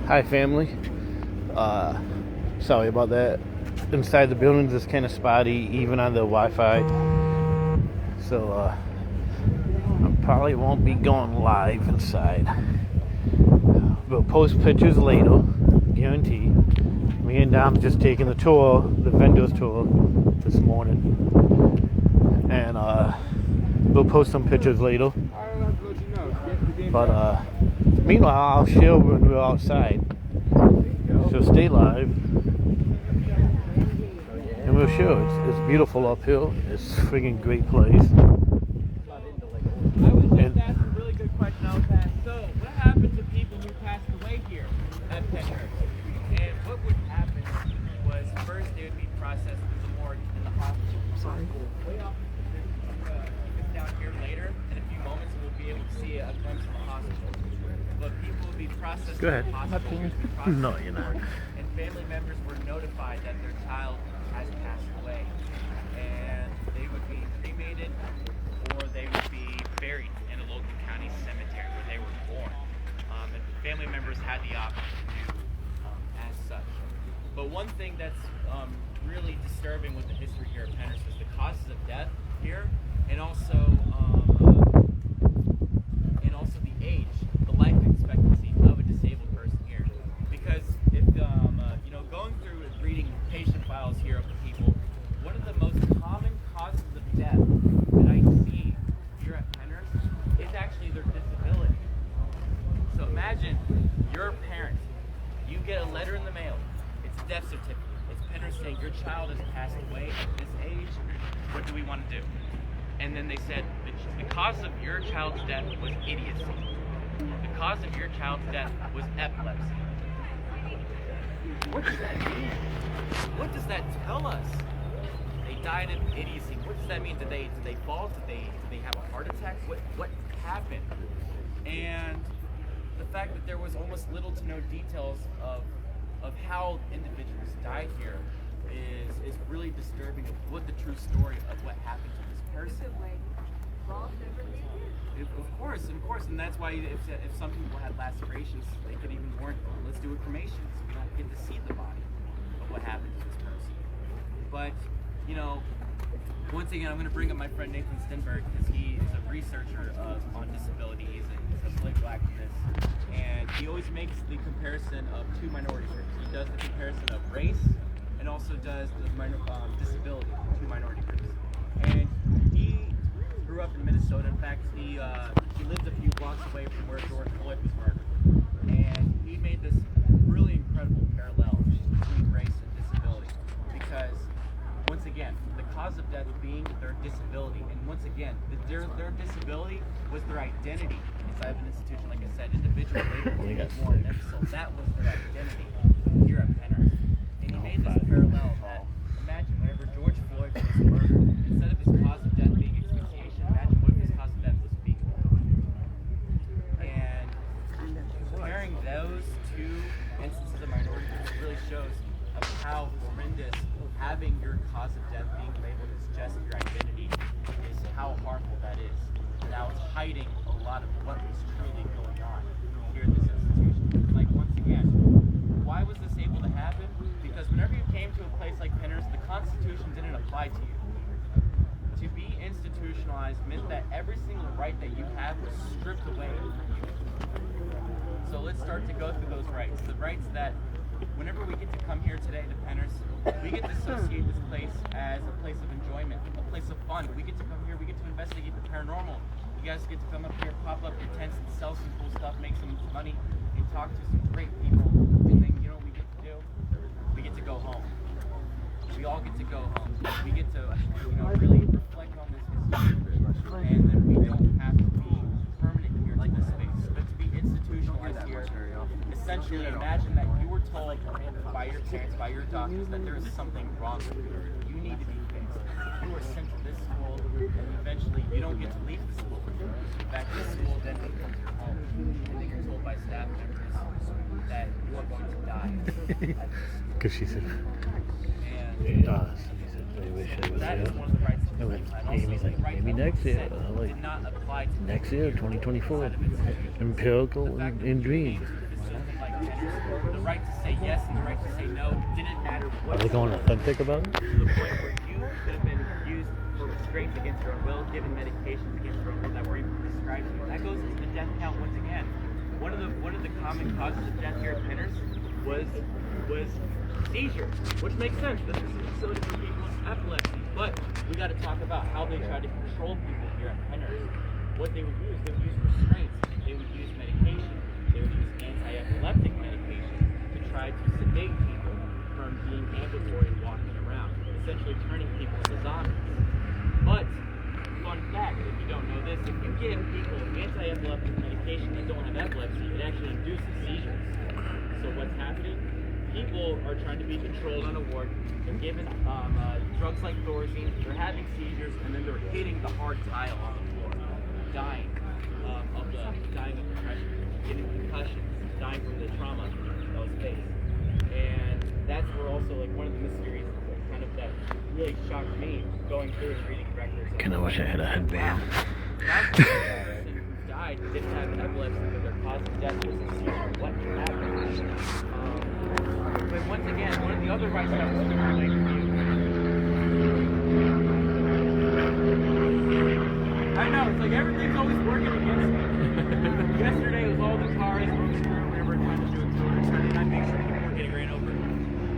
Hi family. Sorry about that. Inside the buildings is kind of spotty, even on the Wi-Fi. So I probably won't be going live inside. We'll post pictures later, guarantee. Me and Dom just taking the tour, the vendor's tour this morning, and we'll post some pictures later. But meanwhile, I'll share when we're outside. So stay live, and we'll show. It's beautiful up here. It's a friggin' great place. I was just asking a really good question. So what happened to people who passed away here at Pennhurst? And what would happen was first they would be processed through the morgue in the hospital. Sorry. Way off it's down here later. In a few moments, we'll be able to see a glimpse of the hospital. But people will be processed Go ahead. in the hospital. No, you're not. And family members were notified that their child has passed away. And they would be cremated or they would be buried in a local county cemetery where they were born. And family members had the option to do as such. But one thing that's really disturbing with the history here at Pennhurst is the causes of death here, and also the age, the life expectancy of a disabled person here. Because if going through and reading patient files here of the people, one of the most common causes of death that I see here at Pennhurst is actually their disability. So imagine you're a parent, you get a letter in the mail, it's a death certificate, it's Pennhurst saying your child has passed away at this age, what do we want to do? And then they said, the cause of your child's death was idiocy. The cause of your child's death was epilepsy. What does that mean? What does that tell us? They died of idiocy. What does that mean? Did they fall? Did they have a heart attack? What happened? And the fact that there was almost little to no details of how individuals died here is really disturbing of what the true story of what happened to this person. Of course, and that's why if some people had lacerations, they could even warrant, let's do a cremation so we don't get to see the body of what happened to this person. But, once again, I'm going to bring up my friend Nathan Stenberg because he is a researcher on disability. He's a political activist, and he always makes the comparison of two minority groups. He does the comparison of race and also does the disability, two minority groups. And he grew up in Minnesota. In fact, he lived a few blocks away from where George Floyd was murdered. And he made this really incredible parallel between race and disability. Because, once again, the cause of death being their disability. And once again, their disability was their identity inside of an institution. Like I said, individual labor more than so that was their identity here at Pennhurst. And he made this parallel that, imagine whenever George Floyd was murdered, instead of his cause of death being asphyxiation, imagine what his cause of death was being. And comparing those two instances of minority groups really shows of how horrendous having your cause of death being labeled as just your identity is, how harmful that is. Now it's hiding a lot of what was truly going on here at this institution. Like, once again, why was this able to happen? Because whenever you came to a place like Pennhurst, the Constitution didn't apply to you. To be institutionalized meant that every single right that you had was stripped away from you. So let's start to go through those rights. The rights that whenever we get to come here today to Pennhurst, we get to associate this place as a place of enjoyment, a place of fun. We get to come here, we get to investigate the paranormal. You guys get to come up here, pop up your tents and sell some cool stuff, make some money, and talk to some great people. And then you know what we get to do? We get to go home. We all get to go home. We get to really reflect on this history. And then we don't have to be permanent here in this space, but to be institutionalized here. Essentially, imagine that you were told by your parents, by your doctors, that there is something wrong with you. You need to be fixed. You are sent to this school, and eventually you don't get to leave the school. In fact, this school then becomes your home. And then you're told by staff members that you are going to die. Because she said, and I wish I was that there. is one of the rights to life. Amy's like, maybe next year. I'm like, did not apply to next year, 2024. Empirical and dreams. facility like Pennhurst the right to say yes and the right to say no. It didn't matter what. Are they going authentic about it? To the point where you could have been used for restraints against your own will, given medications against your own will that were even prescribed to you. That goes into the death count once again. One of the common causes of death here at Pennhurst was seizures, which makes sense. This is a facility for people with epilepsy. But we got to talk about how they try to control people here at Pennhurst. What they would do is they would use restraints. They would use medication. They would use anti-epileptic medication to try to sedate people from being ambulatory and walking around, essentially turning people into zombies. But, fun fact, if you don't know this, if you give people anti-epileptic medication that don't have epilepsy, it actually induces seizures. So what's happening? People are trying to be controlled on a ward. They're given drugs like Thorazine. They're having seizures, and then they're hitting the hard tile on the floor, dying of depression, getting concussions, dying from the trauma that was faced. And that's where also like one of the mysteries kind of that really shocked me going through and reading records. Kinda wish I had a headband. That person who died didn't have epilepsy, but their cause of death was a seizure. What happened? But once again, one of the other rights that was related to you. I know, it's like everything's always working against me. Yesterday was all the cars moving through whenever we're trying to do a tour, and I make sure people were getting ran over.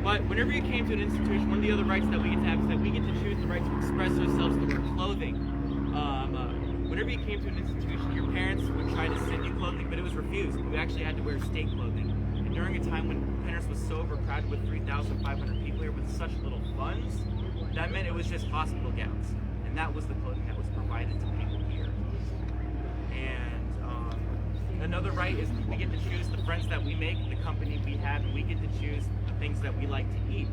But whenever you came to an institution, one of the other rights that we get to have is that we get to choose the right to express ourselves through our clothing. Whenever you came to an institution, your parents would try to send you clothing, but it was refused. You actually had to wear state clothing. And during a time when Pennhurst was so overcrowded with 3,500 people here with such little funds, that meant it was just hospital gowns. And that was the clothing that was provided to people here. And another right is we get to choose the friends that we make, the company we have, and we get to choose the things that we like to eat.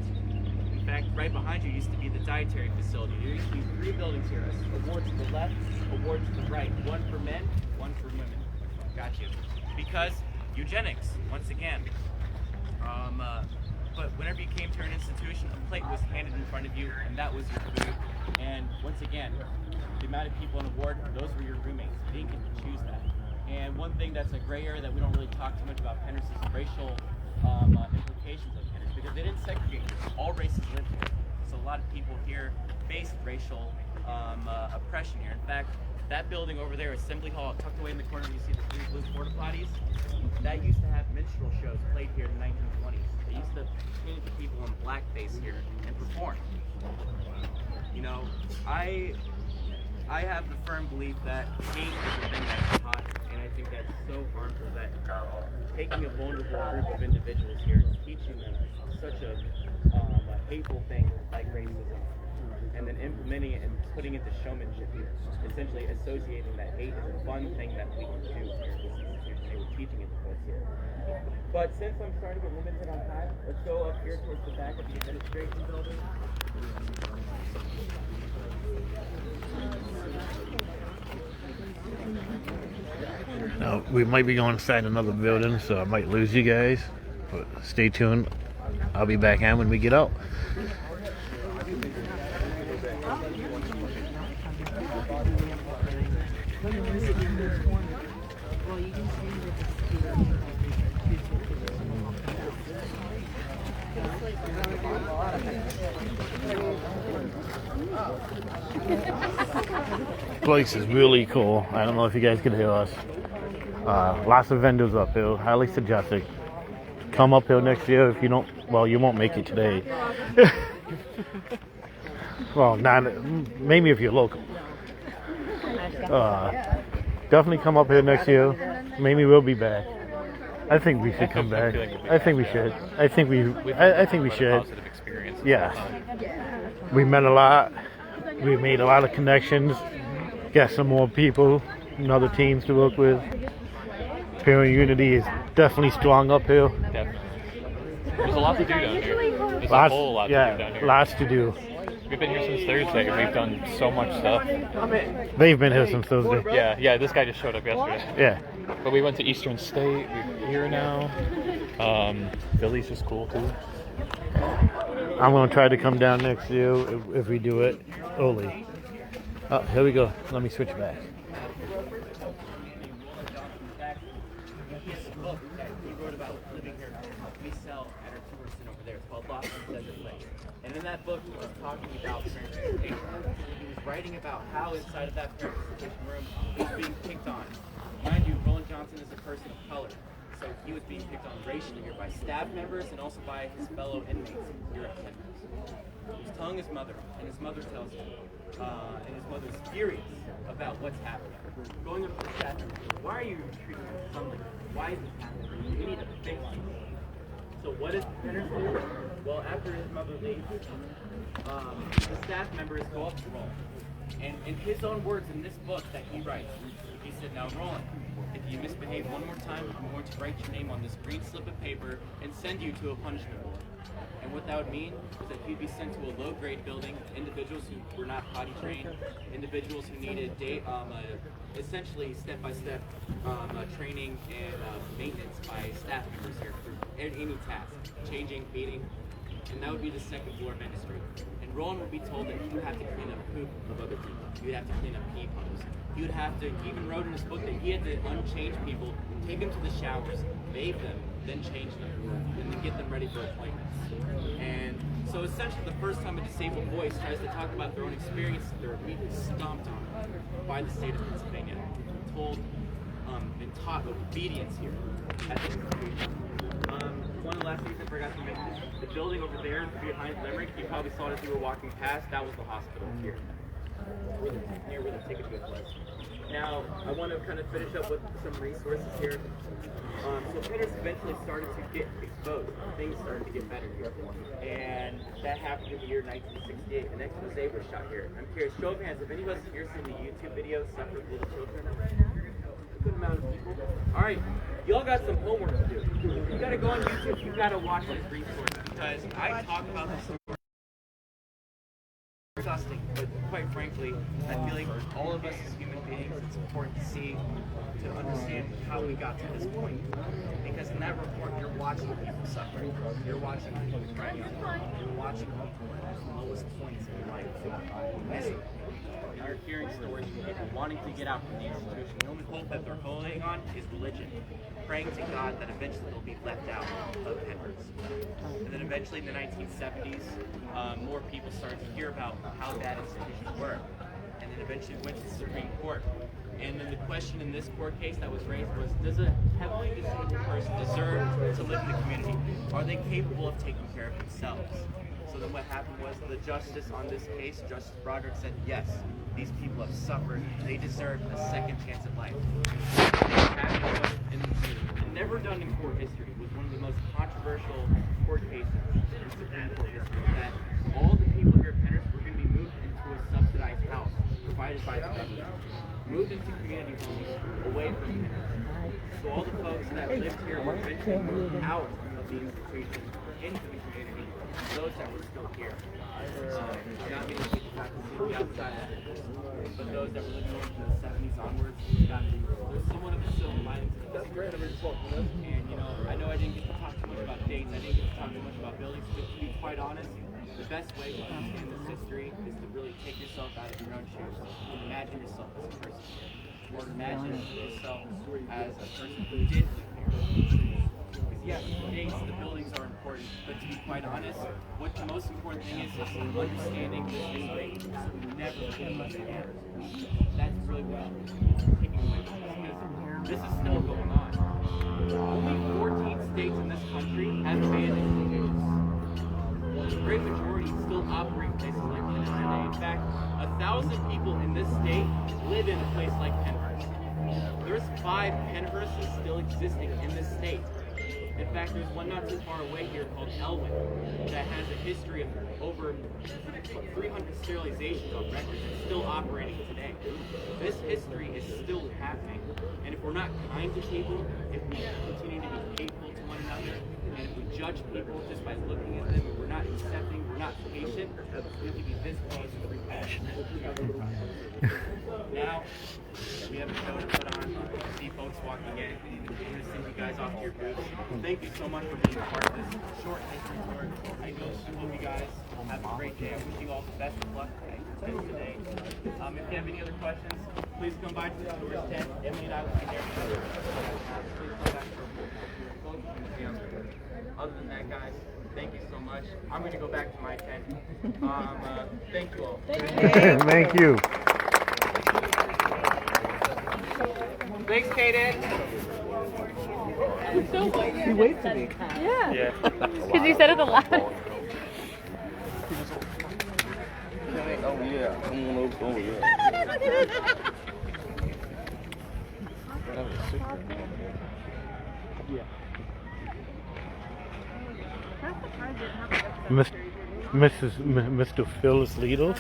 In fact, right behind you used to be the dietary facility. There used to be 3 buildings here. A ward to the left, a ward to the right. One for men, one for women. Got you. Because eugenics, once again. But whenever you came to an institution, a plate was handed in front of you, and that was your food. And once again, the amount of people in a ward, those were your roommates. You didn't get to choose that. And one thing that's a gray area that we don't really talk too much about Pennhurst is racial implications of Pennhurst, because they didn't segregate here. All races live here. So a lot of people here faced racial oppression here. In fact, that building over there, Assembly Hall, tucked away in the corner, you see the 3 blue porta potties. That used to have minstrel shows played here in the 1920s. They used to paint people in blackface here and perform. You know, I have the firm belief that hate is a thing that's taught, and I think that's so harmful that taking a vulnerable group of individuals here and teaching them such a hateful thing like racism, and then implementing it and putting it to showmanship here, essentially associating that hate as a fun thing that we can do here in this institution. They were teaching it to us here. But since I'm starting to get limited on time, let's go up here towards the back of the administration building. Now, we might be going inside another building, so I might lose you guys. But stay tuned. I'll be back on when we get out. Place is really cool. I don't know if you guys can hear us. Lots of vendors up here. Highly suggested. Come up here next year if you don't. Well, you won't make it today. Well, not maybe if you're local. Definitely come up here next year. Maybe we'll be back. I think we should come back. I think we should. I think we should. Yeah. We met a lot. We made a lot of connections. Got some more people and other teams to work with. Parent unity is definitely strong up here. Definitely. There's a lot to do down here. There's a whole lot to do down here. Lots to do. We've been here since Thursday, and we've done so much stuff. They've been here since Thursday. Yeah, this guy just showed up yesterday. Yeah. But we went to Eastern State. We're here now. Philly's just cool, too. I'm going to try to come down next year if we do it early. Oh, here we go. Let me switch back. He wrote about living here. may sell at our tourist over there. It's called Lost in Desert Lake. And in that book, he was talking about parentification. He was writing about how inside of that parentification room he was being picked on. Mind you, Roland Johnson is a person of color, so he was being picked on racially here by staff members and also by his fellow inmates here at Pennhurst. He was telling his mother, and his mother tells him, and his mother's furious about what's happening. Going up to the staff member, why are you treating your son like this? Why is this happening? We need to fix it. So what does Pennhurst do? Well, after his mother leaves, the staff members go up to Roland. And in his own words in this book that he writes, he said, now Roland, if you misbehave one more time, I'm going to write your name on this green slip of paper and send you to a punishment board. And what that would mean is that he'd be sent to a low-grade building, individuals who were not potty trained, individuals who needed essentially step-by-step training and maintenance by staff members here for any task, changing, feeding, and that would be the second floor of industry. And Roland would be told that he would have to clean up poop of other people. He would have to clean up pee puddles. He would have to, he even wrote in his book that he had to unchange people, take them to the showers, bathe them, then change them, and then get them ready for appointments. And so essentially the first time a disabled voice tries to talk about their own experience, they're immediately stomped on by the state of Pennsylvania, told and taught obedience here at the institution. One of the last things I forgot to mention, the building over there behind Limerick, you probably saw it as you were walking past, that was the hospital here. Near where the ticket booth was. Now, I want to kind of finish up with some resources here. So Pennhurst eventually started to get exposed. Things started to get better here. And that happened in the year 1968. An expose was shot here. I'm curious, show of hands, have any of us here seen the YouTube video, Stuff with Little Children? A good amount of people. Alright, y'all got some homework to do. You gotta go on YouTube, you gotta watch this resource, because I talk about this disgusting, but quite frankly, I feel like all of us as human beings, it's important to see, to understand how we got to this point. Because in that report, you're watching people suffer. You're watching people crying. You're watching people at the lowest points in life. You're hearing stories from people wanting to get out from the institution. The only hope that they're holding on is religion, praying to God that eventually they'll be left out of Pennhurst. And then eventually in the 1970s, more people started to hear about how bad institutions were. And then eventually went to the Supreme Court. And then the question in this court case that was raised was, does a heavily disabled person deserve to live in the community? Are they capable of taking care of themselves? So then what happened was the justice on this case, Justice Broderick, said, yes, these people have suffered. They deserve a second chance at life. And never done in court history was one of the most controversial court cases in Supreme Court history, that all the people here at Pennhurst were going to be moved into a subsidized house provided by the government, moved into community homes away from Pennhurst. So all the folks that lived here were eventually moved out of the institution into the community, those that were still here. Not many people got to see the outside of it, but those that were living from the 70s onwards got to. There's somewhat of a silver lining to this. That's great. And you know, I know I didn't get to talk too much about dates, I didn't get to talk too much about buildings, but to be quite honest, the best way to understand this history is to really take yourself out of your own shoes and imagine yourself as a person here, or imagine yourself as a person who did live here. Because yes, the dates, the buildings are important, but to be quite honest, what the most important thing is understanding this history so we never repeat this again. That's really what I'm taking away from this, because this is still going on. Only 14 states in this country have banned institutions. The great majority still operate places like Pennhurst today. In fact, 1,000 people in this state live in a place like Pennhurst. There's 5 Pennhursts still existing in this state. In fact, there's one not too far away here called Elwyn that has a history of over 300 sterilizations on record and still operating today. This history is still happening. And if we're not kind to people, if we continue to be hateful to one another, and if we judge people just by looking at them, if we're not accepting, we're not patient, we have to be this close to compassionate. Now, We have a show to put on. See folks walking in. We're going to send you guys off to your booths. Thank you so much for being a part of this short history tour. I hope you guys will have a great day. I wish you all the best of luck today. If you have any other questions, please come by to the tourist tent. Emily and I will be there. Other than that, guys, thank you so much. I'm going to go back to my tent. Thank you all. Thank you. Thanks, Kaden. He waved to me. Yeah. Because you said it the last. Oh yeah, come on over here. Mr. Phyllis Lido.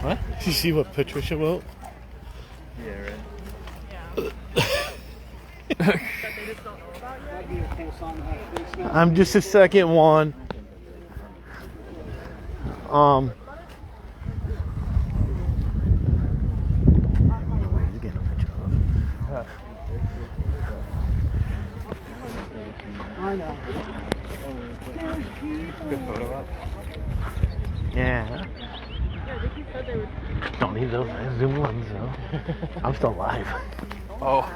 What? Did you see what Patricia wrote? Yeah, right. I'm just a second one. I know. Good photo op. Yeah. Don't need those Zoom ones though. I'm still live. Oh.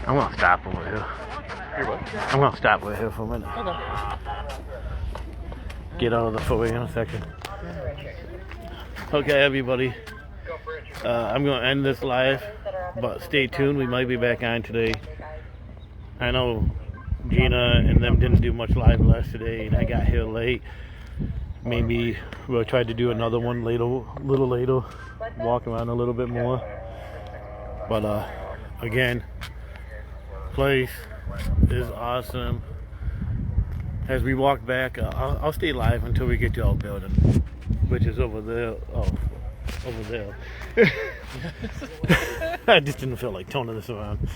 I'm gonna stop over here. You're what? I'm gonna stop over here for a minute. Okay. Get out of the footway in a second. Okay, everybody. I'm gonna end this live, but stay tuned. We might be back on today. I know Gina and them didn't do much live last today, and I got here late. Maybe we'll try to do another one later, little later, walk around a little bit more. But again, place is awesome. As we walk back, I'll stay live until we get to our building, which is over there. Oh, over there. I just didn't feel like toning this around.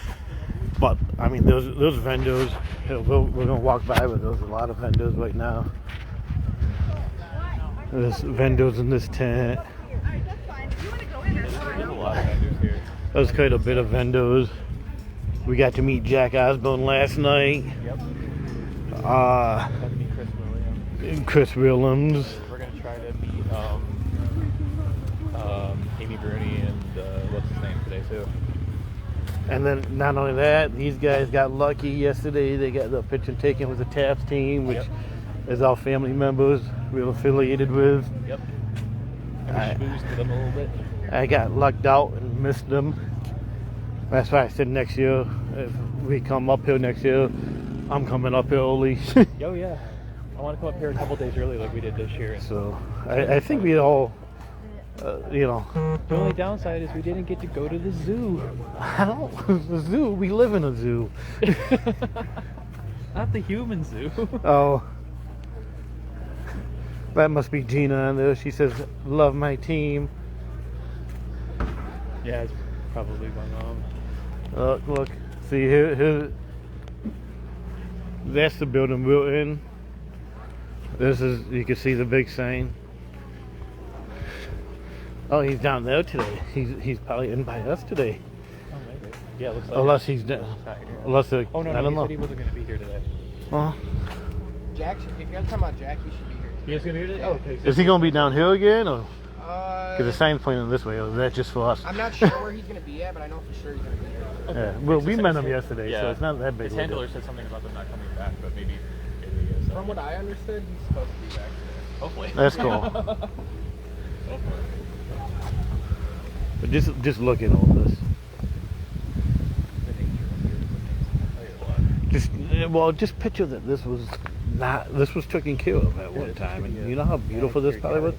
But I mean, those vendors. We're gonna walk by, but there's a lot of vendors right now. There's vendors in this tent. There's quite a bit of vendors. We got to meet Jack Osborne last night. Yep. Got to meet Chris Williams. Chris Williams. We're gonna try to meet Amy Bruni and what's his name today too. And then not only that, these guys got lucky yesterday. They got the picture taken with the Taps team, which is our family members we're affiliated with. Yep. I schmoozed with them a little bit. I got lucked out and missed them. That's why I said next year, if we come up here next year, I'm coming up here early. Oh yeah. I want to come up here a couple days early like we did this year. So I think we all, you know. The only downside is we didn't get to go to the zoo. I don't. The zoo. We live in a zoo. Not the human zoo. Oh. That must be Gina in there. She says, "Love my team." Yeah, it's probably my mom. Look. See here. That's the building we're in. This is. You can see the big sign. Oh, he's down there today. He's probably in by us today. Oh, maybe. Yeah, it looks like Unless he's down. not here. Unless Oh no, I no, don't he know. said he wasn't going to be here today. Jack, if you're talking about Jack, he should be here. He is going to be here today? Oh, okay. Is he gonna be down here again, or because the Uh, sign's pointing this way, or is that just for us? I'm not sure where he's going to be at, but I know for sure he's going to be here. Yeah. Well, we met him yesterday, so it's not that big. His of a deal. handler said something about them not coming back, but maybe he is. From what I understood, he's supposed to be back today. Hopefully. That's cool. But just look at all this. Just picture that this was taken care of at one time, and you know how beautiful this probably was.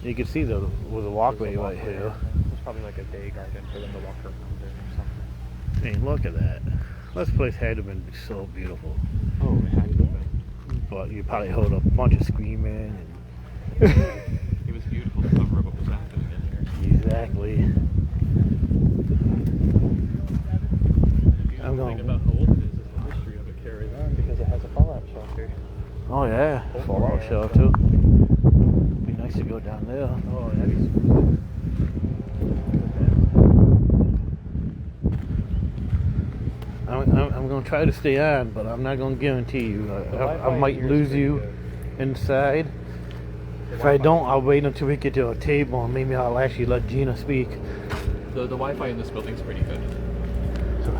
You can see there was a walkway right here. It's probably like a day garden for them to walk around in or something. I mean, look at that. This place had to have been so beautiful, Oh, it had to be. but you probably heard a bunch of screaming. It was beautiful to cover up what was happening in here. Exactly. I'm The thing going. about how old it is the history of it carries on because it has a fallout shelter. Oh yeah, fallout shelter. nice to go down there. Oh, that'd be super. I'm gonna try to stay on, but I'm not gonna guarantee you. I might lose you inside. If I don't, I'll wait until we get to a table and maybe I'll actually let Gina speak. The Wi-Fi in this building's pretty good. So,